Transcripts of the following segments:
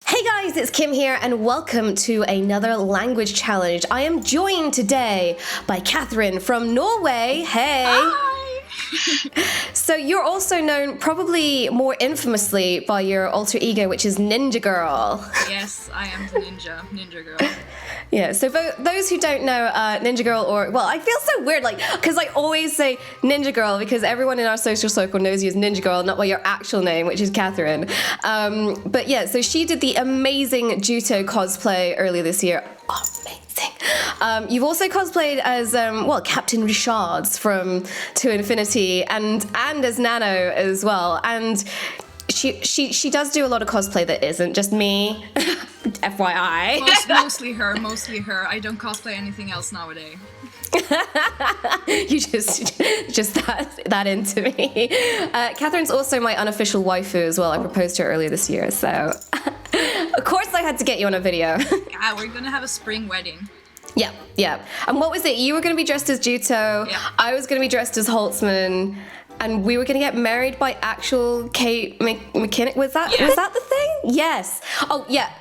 Hey guys, it's Kim here and welcome to another language challenge. I am joined today by Katrine from Norway. Hey! Hi! So you're also known probably more infamously by your alter ego, which is NinjaG1rl. Yes, I am the ninja girl. Yeah, so for those who don't know NinjaG1rl, or, well, I feel so weird, like, because I always say NinjaG1rl because everyone in our social circle knows you as NinjaG1rl, not by your actual name, which is Katrine. But yeah, so she did the amazing Juto cosplay earlier this year. Amazing. You've also cosplayed as, Captain Richards from To Infinity and as Nano as well. And she does do a lot of cosplay that isn't just me. FYI. Mostly her. I don't cosplay anything else nowadays. You just that into me. Catherine's also my unofficial waifu as well. I proposed to her earlier this year, so of course I had to get you on a video. Yeah, we're gonna have a spring wedding. Yeah. And what was it? You were gonna be dressed as Juto. Yeah. I was gonna be dressed as Holtzman. And we were gonna get married by actual Kate McKinnon. Was that the thing? Yes. Oh yeah.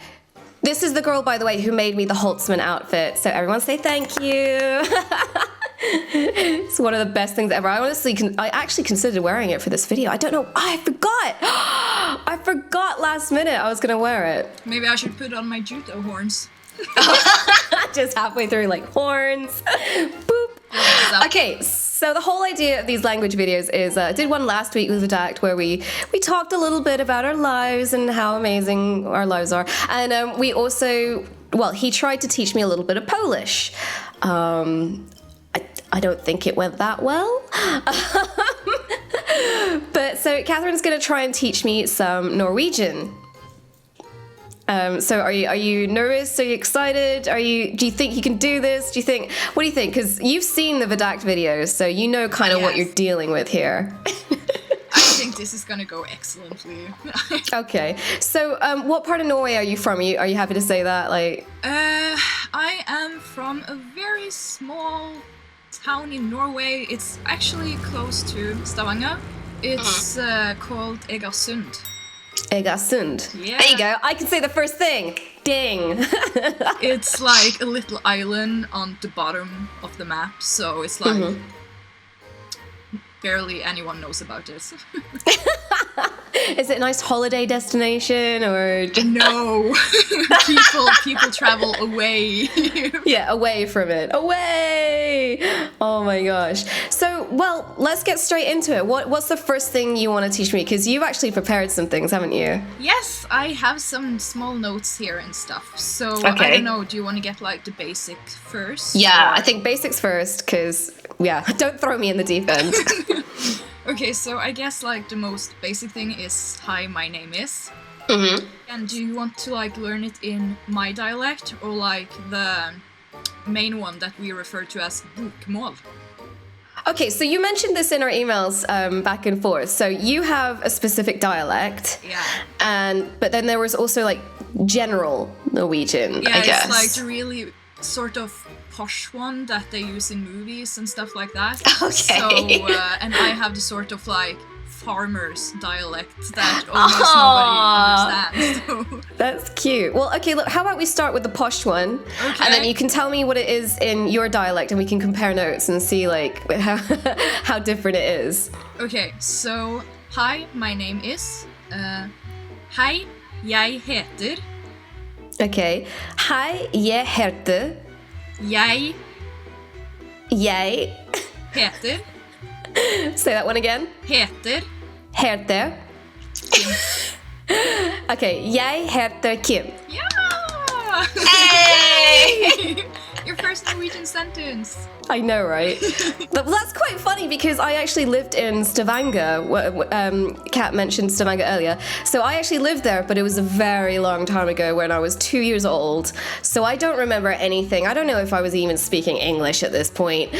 This is the girl, by the way, who made me the Holtzman outfit. So everyone say thank you. It's one of the best things ever. I actually considered wearing it for this video. I don't know. I forgot. I forgot last minute I was gonna wear it. Maybe I should put on my Juto horns. Just halfway through, like horns. Boop. Okay, so the whole idea of these language videos is, I did one last week with Redact where we talked a little bit about our lives and how amazing our lives are. And we also, he tried to teach me a little bit of Polish. I don't think it went that well. But so Catherine's going to try and teach me some Norwegian. So are you nervous? Are you excited? Do you think you can do this? What do you think? Because you've seen the Redact videos, so you know kind of what you're dealing with here. I think this is gonna go excellently. Okay. So what part of Norway are you from? Are you happy to say that? I am from a very small town in Norway. It's actually close to Stavanger. It's called Egersund. Egersund. Yeah. There you go. I can say the first thing. Ding. It's like a little island on the bottom of the map, so it's like barely anyone knows about it. Is it a nice holiday destination or no? people travel away. Yeah, away from it. Away! Oh my gosh. So, let's get straight into it. What's the first thing you want to teach me? Because you've actually prepared some things, haven't you? Yes, I have some small notes here and stuff. So, okay. I don't know, do you want to get like the basic first? Yeah, I think basics first, because, don't throw me in the deep end. Okay, so I guess like the most basic thing is hi, my name is. Mm-hmm. And do you want to like learn it in my dialect or like the main one that we refer to as bokmål? Okay, so you mentioned this in our emails back and forth. So you have a specific dialect. Yeah. But then there was also like general Norwegian, I guess. It's like the really sort of posh one that they use in movies and stuff like that. Okay. So, and I have the sort of like farmer's dialect that almost nobody understands. So. That's cute. Well, okay, look, how about we start with the posh one? Okay. And then you can tell me what it is in your dialect and we can compare notes and see like how different it is. Okay, so hi, my name is. Hei, jeg heter. Okay. Hei, jeg heter. Jeg heter. Say that one again. Heter. Heter. Kim. Okay, jeg heter Kim. Yeah! Hey! Your first Norwegian sentence. I know, right? But that's quite funny because I actually lived in Stavanger. Kat mentioned Stavanger earlier. So I actually lived there, but it was a very long time ago when I was 2 years old. So I don't remember anything. I don't know if I was even speaking English at this point.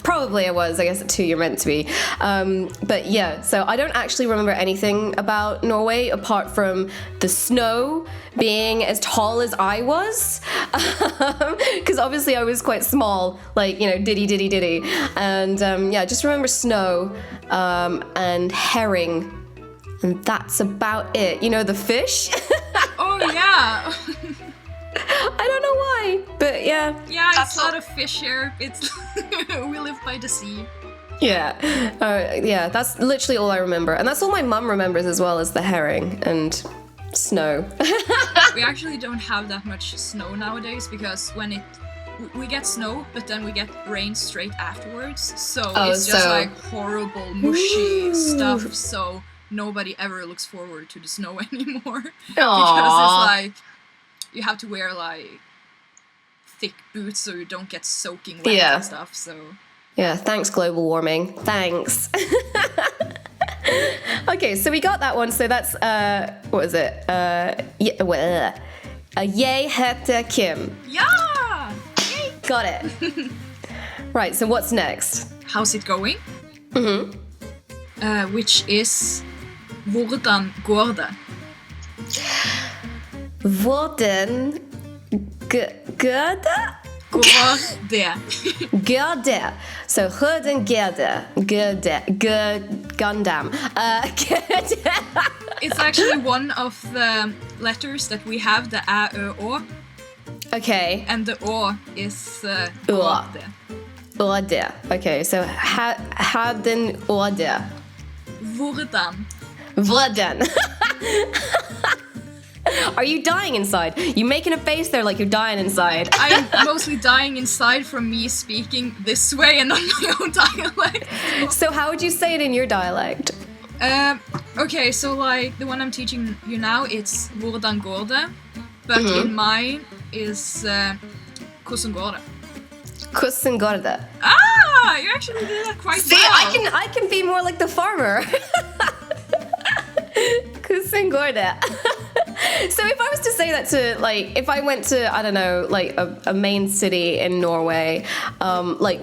Probably I was. I guess at 2 you're meant to be. But yeah, so I don't actually remember anything about Norway apart from the snow being as tall as I was. Because obviously I was quite small, like, you know, diddy. And yeah, just remember snow and herring. And that's about it. You know, the fish? Oh Yeah. Yeah, That's it's a lot of fish here. It's we live by the sea. Yeah. Yeah, that's literally all I remember. And that's all my mum remembers as well, as the herring and snow. We actually don't have that much snow nowadays because we get snow, but then we get rain straight afterwards. So it's just like horrible, mushy stuff. So nobody ever looks forward to the snow anymore. Because it's like you have to wear like thick boots so you don't get soaking wet and stuff. So yeah, thanks global warming. Thanks. Okay, so we got that one. So that's what is it? Yay, HETER, Kim. yeah, Got it. Right. So what's next? how's it going? Which is hvordan går det? Hvordan går det? Går det? Går det. So hvordan går det? Går det. Gundam. Går det. It's actually one of the letters that we have, the a, ö, å, Okay. and the å is Å. går det. Order. Okay, so hadden order. Hvordan? Hvordan. Are you dying inside? You making a face there like you're dying inside. I'm mostly dying inside from me speaking this way and not my own dialect. So how would you say it in your dialect? Okay, so like the one I'm teaching you now, it's hvordan går det, but in mine is kossen går det. Kossen går det. Ah, you actually did that quite See, well. I can be more like the farmer. Kossen går det. So if I was to say that to, like, if I went to, I don't know, like a main city in Norway, like,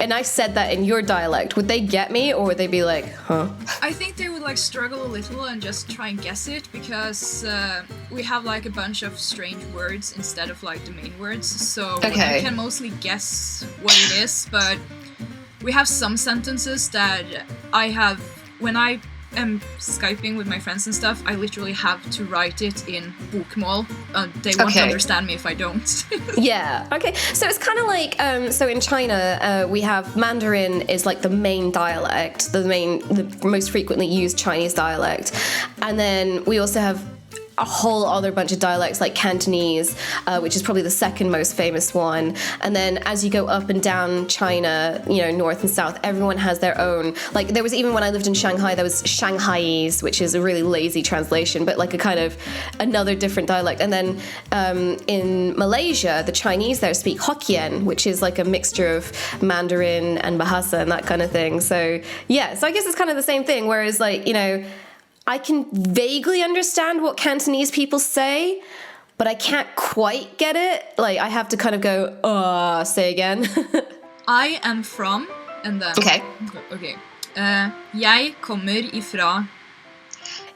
and I said that in your dialect, would they get me or would they be like, huh? I think they would like struggle a little and just try and guess it because we have like a bunch of strange words instead of like the main words, so you can mostly guess what it is, but we have some sentences that I have, when I am Skyping with my friends and stuff, I literally have to write it in bokmål. They won't understand me if I don't. Yeah, okay. So it's kind of like, so in China, we have Mandarin is like the main dialect, the most frequently used Chinese dialect. And then we also have a whole other bunch of dialects like Cantonese, which is probably the second most famous one. And then as you go up and down China, you know, north and south, everyone has their own. Like there was even when I lived in Shanghai, there was Shanghaiese, which is a really lazy translation, but like a kind of another different dialect. And then in Malaysia, the Chinese there speak Hokkien, which is like a mixture of Mandarin and Bahasa and that kind of thing. So yeah, so I guess it's kind of the same thing. Whereas like, you know, I can vaguely understand what Cantonese people say, but I can't quite get it. Like, I have to kind of go, say again. I am from, and then... Okay. Jeg kommer ifra...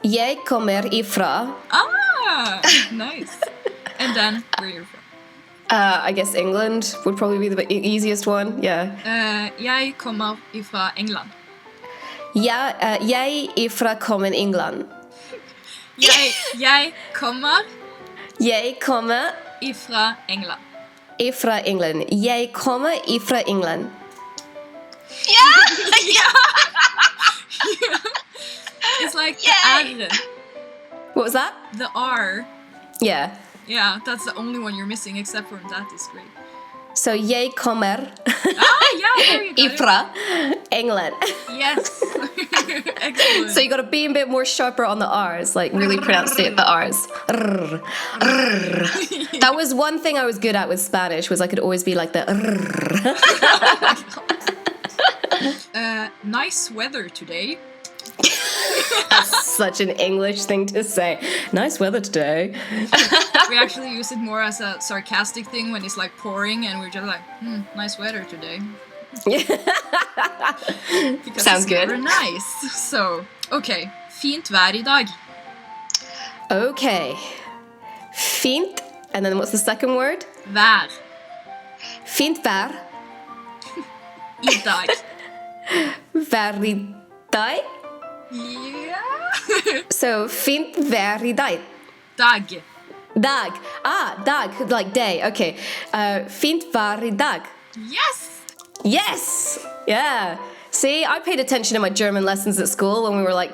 Jeg kommer ifra... Ah, nice. And then, where you're from? I guess England would probably be the easiest one, yeah. Jeg kommer ifra England. Ja, jeg ifra kommer England. Jeg kommer ifra England. Ifra England. Jeg kommer ifra England. Yeah! It's like the R. What was that? The R. Yeah. Yeah, that's the only one you're missing, except for that is great. So, jeg kommer Yeah, there you go. ifra England. Yes. Excellent. So you got to be a bit more sharper on the R's, like really pronunciate the R's. That was one thing I was good at with Spanish, was I could always be like the Nice weather today. That's such an English thing to say. Nice weather today. We actually use it more as a sarcastic thing when it's like pouring and we're just like, nice weather today. Because Sounds it's good. Very nice. So, okay. Fint vær I dag. Okay. Fint. And then what's the second word? Vær. Fint vær. I dag. Vær I dag. Yeah. So fint vær I dag. Dag. Dag. Dag, like day. Okay. Fint var I dag. Yes! Yes! Yeah. See, I paid attention in my German lessons at school when we were like,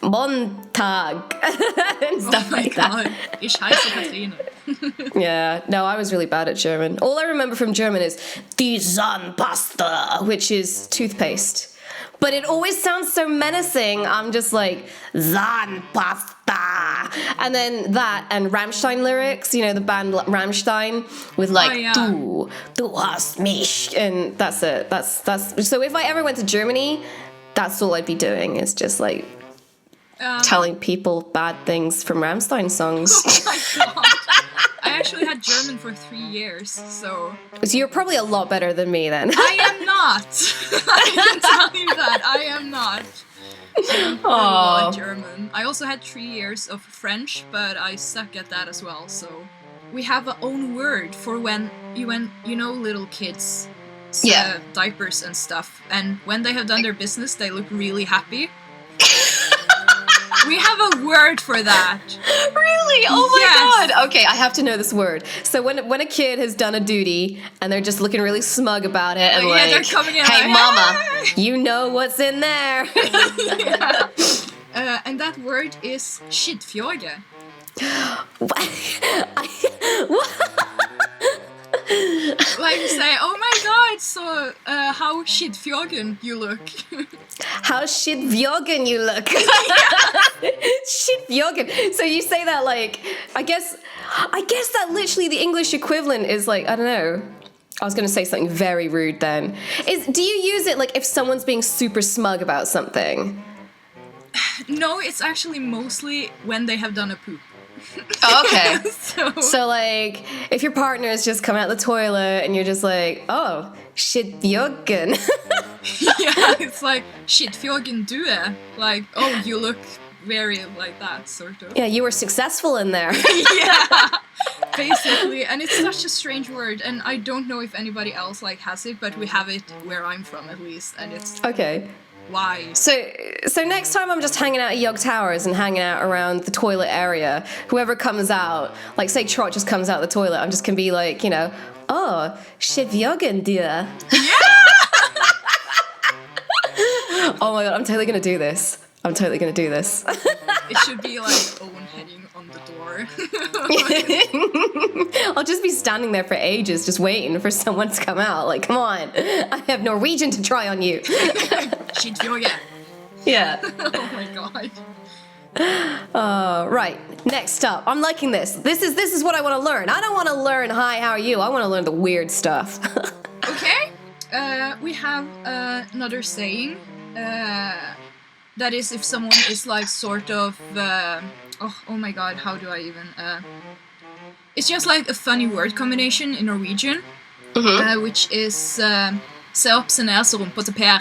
Montag and stuff like that. Ich heiße Katrine. Yeah, no, I was really bad at German. All I remember from German is die Zahnpasta, which is toothpaste. But it always sounds so menacing. I'm just like, Zahnpasta. And then that and Rammstein lyrics, you know, the band Rammstein with like, du hast mich. And that's it. That's so if I ever went to Germany, that's all I'd be doing is just like telling people bad things from Rammstein songs. Oh my god. I actually had German for 3 years, so you're probably a lot better than me then. I am not. I can tell you that. I am not. At German. I also had 3 years of French, but I suck at that as well. So we have our own word for when you know little kids, diapers and stuff, and when they have done their business, they look really happy. We have a word for that. Really? Oh my god. Okay, I have to know this word. So when a kid has done a duty and they're just looking really smug about it and like, they're coming in hey like, mama, you know what's in there. And that word is SJIDDFJÄGEN. Like you say, oh my god, so how SJIDDFJÄGEN you look. How SJIDDFJÄGEN you look. SJIDDFJÄGEN. So you say that like, I guess that literally the English equivalent is like, I don't know. I was going to say something very rude then. Do you use it like if someone's being super smug about something? No, it's actually mostly when they have done a poop. Oh, okay. So like, if your partner is just coming out the toilet and you're just like, oh, SJIDDFJÄGEN. Yeah, it's like, SJIDDFJÄGEN du. Like, oh, you look very like that, sort of. Yeah, you were successful in there. Yeah, basically. And it's such a strange word, and I don't know if anybody else like has it, but we have it where I'm from at least, and it's... Okay. Why? So next time I'm just hanging out at YogTowers and hanging out around the toilet area, whoever comes out, like say Trot just comes out the toilet, I'm just gonna be like, you know, oh, SJIDDFJÄGEN dear. Yeah! Oh my god, I'm totally gonna do this. It should be like Owen heading on the door. I'll just be standing there for ages just waiting for someone to come out. Like, come on, I have Norwegian to try on you. SJIDDFJÄGEN. Yeah. Oh my god. Right, next up. I'm liking this. This is what I want to learn. I don't want to learn, hi, how are you? I want to learn the weird stuff. Okay. We have another saying. That is if someone is like sort of... oh my god, how do I even... it's just like a funny word combination in Norwegian. Which is... Se opp, se ned, så rumpa til Per.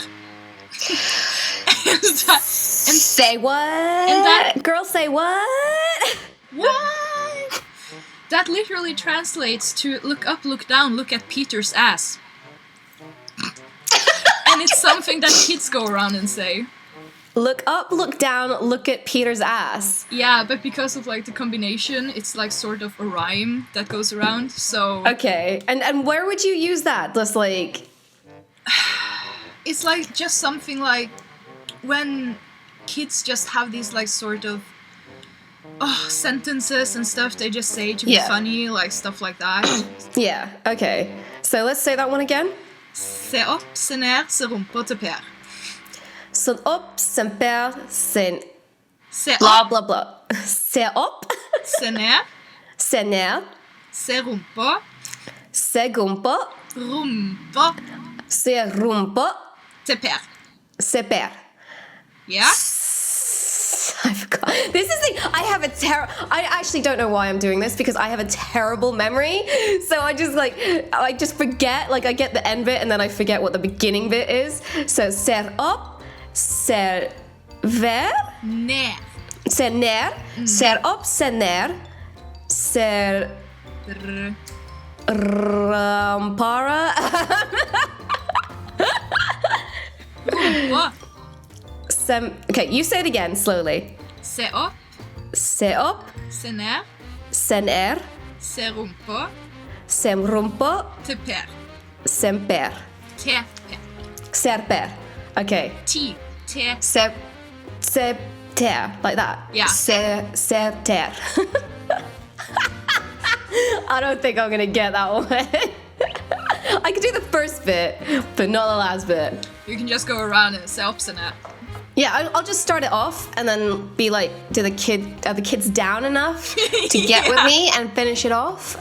Say what? Girl, say what? What? That literally translates to look up, look down, look at Peter's ass. And it's something that kids go around and say. Look up, look down, look at Peter's ass. Yeah, but because of like the combination, it's like sort of a rhyme that goes around, so... Okay, and where would you use that? Just like... It's like just something like when kids just have these like sort of sentences and stuff they just say to be funny, like stuff like that. Yeah, okay. So let's say that one again. Se opp, se ned, se rumpa til Per. Se opp, se per, se... Se Blah, opp, blah, blah. Se opp. se ned, Se ned. se rumpa, Se gumpa. rumpa Se rumpa. til Per. Se per. Yeah? I forgot. This is the... I actually don't know why I'm doing this because I have a terrible memory. So I just forget. Like I get the end bit and then I forget what the beginning bit is. So ser opp, ser ver, Ned. ser ner, ser opp, ser ner, ser rampara. Rumpa. Okay, you say it again slowly. Se opp, Se opp, se ned, Sen Se rumpa. Sem rumpa. Teper. Semper. Teper. Serper. Okay. Ti. Te. Ter. Like that. Yeah. Ter. I don't think I'm gonna get that one. I can do the first bit, but not the last bit. You can just go around and say opposite. Yeah, I'll just start it off and then be like, are the kids down enough to get with me and finish it off?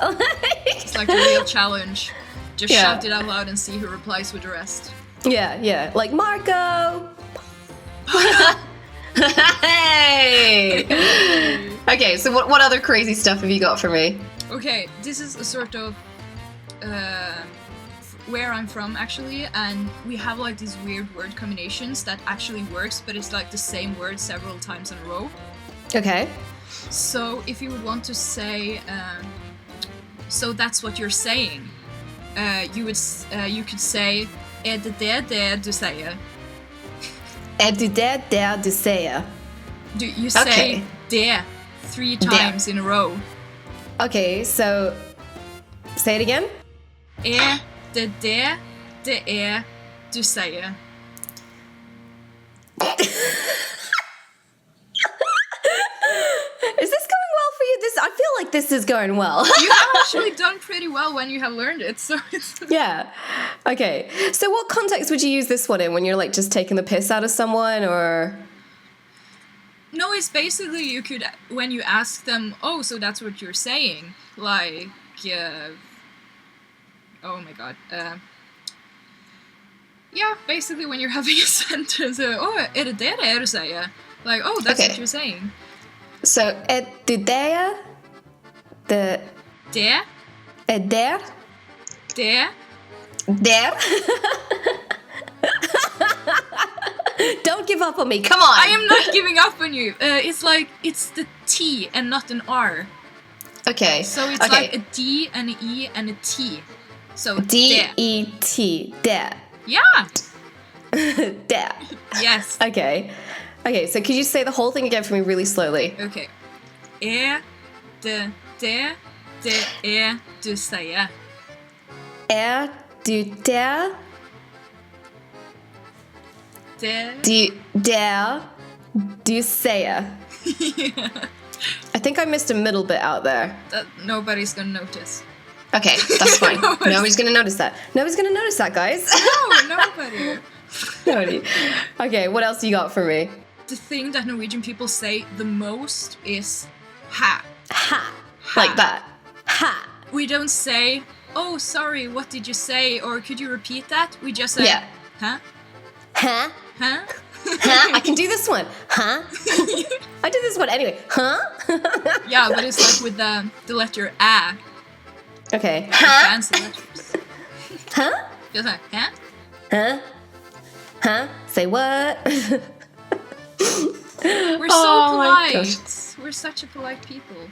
It's like a real challenge. Just shout it out loud and see who replies with the rest. Yeah. Like, Marco! Hey! Okay, so what other crazy stuff have you got for me? Okay, this is a sort of where I'm from actually, and we have like these weird word combinations that actually works, but it's like the same word several times in a row. Okay. So if you would want to say, so that's what you're saying, you could say, det du säger? Du det du säger? You say det 3 times in a row. Okay, so say it again. Det du säger. Is this going well for you? I feel like this is going well. You have actually done pretty well when you have learned it, so it's... Yeah. Okay. So what context would you use this one in? When you're like just taking the piss out of someone, or... No, it's basically you could, when you ask them, oh, so that's what you're saying, like, oh my god, yeah, basically when you're having a sentence, oh, det du säger? Like, oh, that's what you're saying. So, du det? Det? Det? Där? Det? Där? Don't give up on me, come on! I am not giving up on you. It's like, it's the T and not an R. Okay. So it's like a D and an E and a T. So D-E-T, där. Yeah! Där. Yes. Okay, so could you say the whole thing again for me really slowly? Okay. Det du säger? Du där? Det du säger? Yeah. I think I missed a middle bit out there. That nobody's gonna notice. Okay, that's fine. Nobody's gonna notice that. Nobody's gonna notice that, guys. No, nobody. Nobody. Okay, what else you got for me? The thing that Norwegian people say the most is ha. Ha. Like that. Ha. We don't say, oh, sorry, what did you say? Or could you repeat that? We just say, huh? Huh? Huh? Huh? I can do this one. Huh? I do this one anyway. Huh? Yeah, but it's like with the letter A. Okay. Huh? Fancy letters. Huh? Just like, huh? Huh? Huh? Say what? We're so polite. We're such a polite people.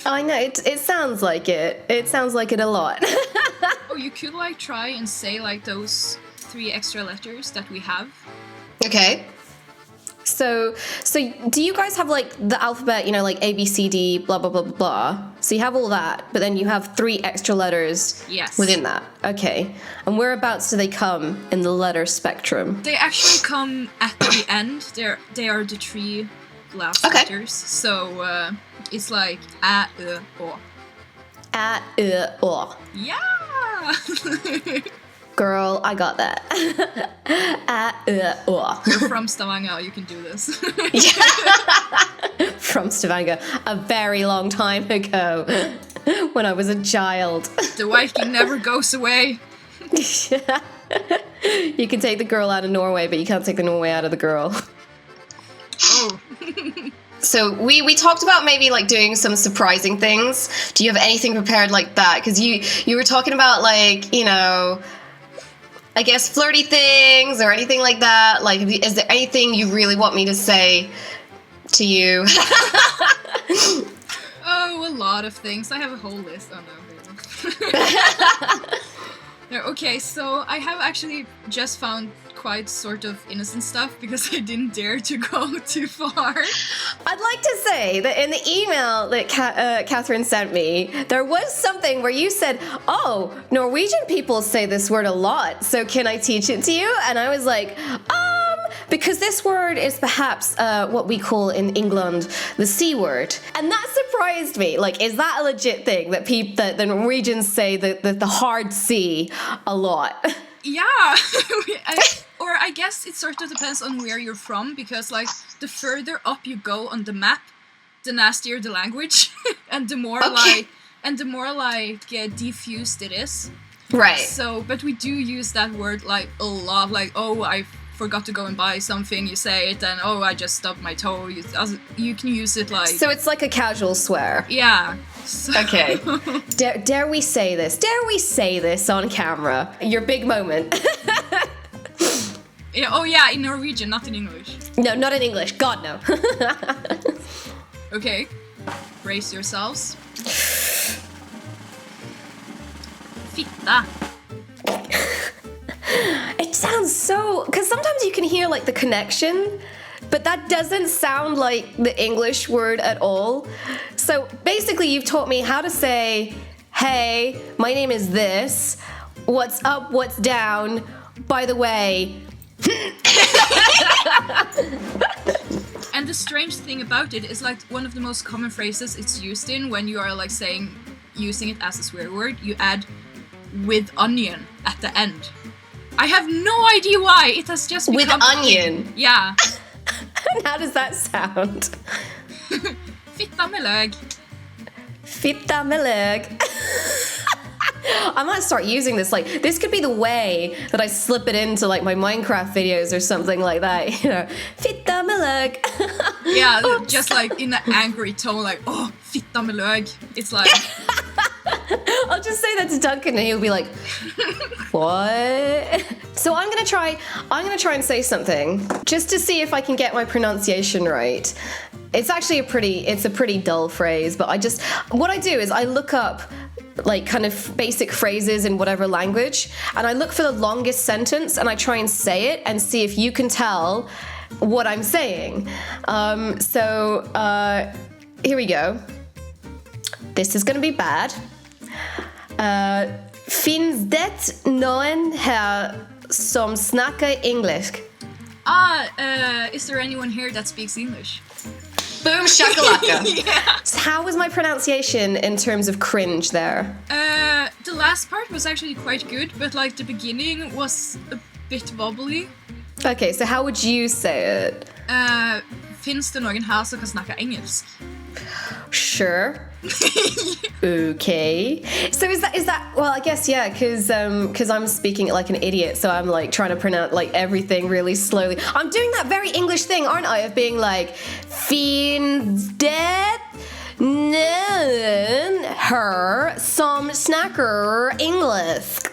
I know, it sounds like it. It sounds like it a lot. Oh, you could like try and say like those 3 extra letters that we have. Okay. So do you guys have like the alphabet, you know, like A, B, C, D, blah, blah, blah, blah, blah. So you have all that, but then you have 3 extra letters within that. Okay. And whereabouts do they come in the letter spectrum? They actually come at the end. They are the 3 last letters. So it's like A, E, O. A, E, O. Yeah! Girl, I got that. A, E, O. You're from Stavanger, you can do this. From Stavanger, a very long time ago, when I was a child. The Viking never goes away. You can take the girl out of Norway, but you can't take the Norway out of the girl. Oh. So we talked about maybe like doing some surprising things. Do you have anything prepared like that? Because you were talking about like, you know, I guess flirty things or anything like that. Like, is there anything you really want me to say to you? Oh, a lot of things. I have a whole list. Oh no. No, okay, so I have actually just found quite sort of innocent stuff because I didn't dare to go too far. I'd like to say that in the email that Katrine sent me, there was something where you said, oh, Norwegian people say this word a lot, so can I teach it to you? And I was like, because this word is perhaps what we call in England the C word. And that surprised me. Like, is that a legit thing that that the Norwegians say the hard C a lot? Yeah. Or I guess it sort of depends on where you're from, because like the further up you go on the map, the nastier the language and the more diffused it is. Right. So, but we do use that word like a lot, like, oh, I forgot to go and buy something, you say it, and oh, I just stubbed my toe. You can use it like... So it's like a casual swear. Yeah. So. Okay. Dare we say this? Dare we say this on camera? Your big moment. Yeah, oh yeah, in Norwegian, not in English. No, not in English. God, no. Okay. Brace yourselves. Fitta. It sounds so... Because sometimes you can hear, like, the connection, but that doesn't sound like the English word at all. So, basically, you've taught me how to say, hey, my name is this, what's up, what's down, by the way... And the strange thing about it is, like, one of the most common phrases it's used in when you are, like, using it as a swear word, you add with onion at the end. I have no idea why. It has just become... With onion? Yeah. And how does that sound? Fitta med lög. Fitta med lög. I might start using this. Like, this could be the way that I slip it into, like, my Minecraft videos or something like that. You know, fitta med lög. Yeah, just like in an angry tone, like, oh, fitta med lög. It's like... I'll just say that to Duncan and he'll be like, what? So I'm gonna try and say something just to see if I can get my pronunciation right. It's actually a pretty dull phrase, but what I do is I look up like kind of basic phrases in whatever language, and I look for the longest sentence and I try and say it and see if you can tell what I'm saying. Here we go. This is gonna be bad. Finns det någon här som snackar engelsk? Is there anyone here that speaks English? Boom shakalaka. Yeah. So how was my pronunciation in terms of cringe there? The last part was actually quite good, but like the beginning was a bit wobbly. Okay, so how would you say it? Finns det någon här som kan snacka engelsk? Sure. Okay. So is that well, I guess yeah, because I'm speaking it like an idiot, so I'm like trying to pronounce like everything really slowly. I'm doing that very English thing, aren't I, of being like finns det någon här som snackar engelsk,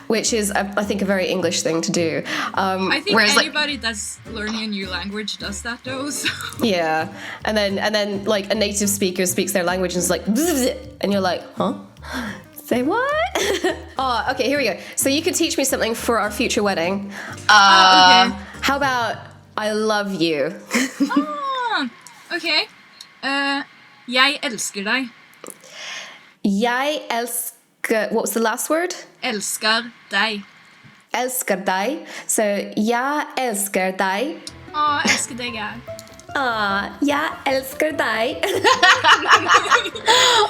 which is I think a very English thing to do. I think anybody that's learning a new language does that though. So. Yeah, and then like a native speaker speaks their language and is like, and you're like, huh? Say what? Oh, okay, here we go. So you could teach me something for our future wedding. Okay. How about I love you? Okay. Jeg elsker deg. Jeg elsker... What was the last word? Elsker deg. Elsker deg. So, jeg elsker deg. Elsker deg jeg. Jeg elsker deg.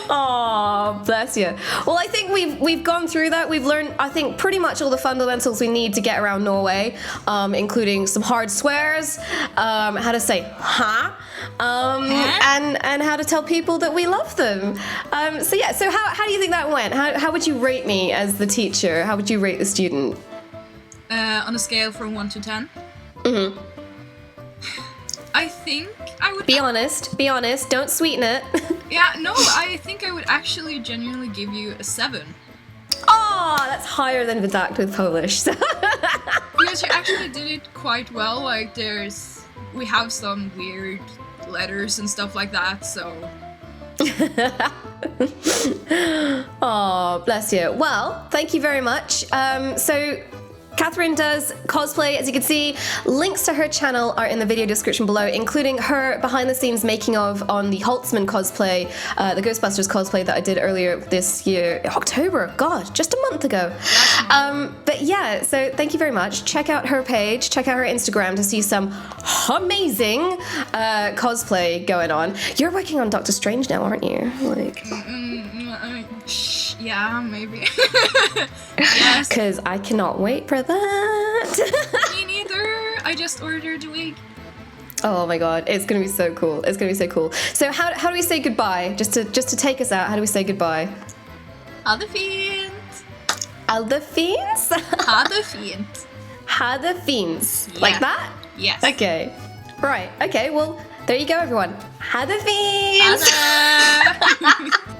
Oh, bless you. Well, I think we've gone through that. We've learned, I think, pretty much all the fundamentals we need to get around Norway, including some hard swears, how to say ha, and how to tell people that we love them. So yeah, so how do you think that went? How would you rate me as the teacher? How would you rate the student? On a scale from 1 to 10? Mm-hmm. I think I would... Be honest, don't sweeten it. Yeah, no, I think I would actually genuinely give you a 7. Oh, that's higher than Vidakt with Polish. Because you actually did it quite well, like we have some weird letters and stuff like that, so... Oh, bless you. Well, thank you very much. So, Katrine does cosplay, as you can see. Links to her channel are in the video description below, including her behind-the-scenes making of on the Holtzman cosplay, the Ghostbusters cosplay that I did earlier this year, October. God, just a month ago. But yeah, so thank you very much. Check out her page, check out her Instagram to see some amazing cosplay going on. You're working on Doctor Strange now, aren't you? Like, yeah, maybe. Yes. Because I cannot wait for that. Me neither. I just ordered a wig. Oh my god, it's gonna be so cool. It's gonna be so cool. So how do we say goodbye? Just to take us out, how do we say goodbye? Ha det fint. Ha det fint. Ha det fint. Ha det fint. Yeah. Like that? Yes. Okay. Right. Okay, well, there you go everyone. Ha det fint. Ha det.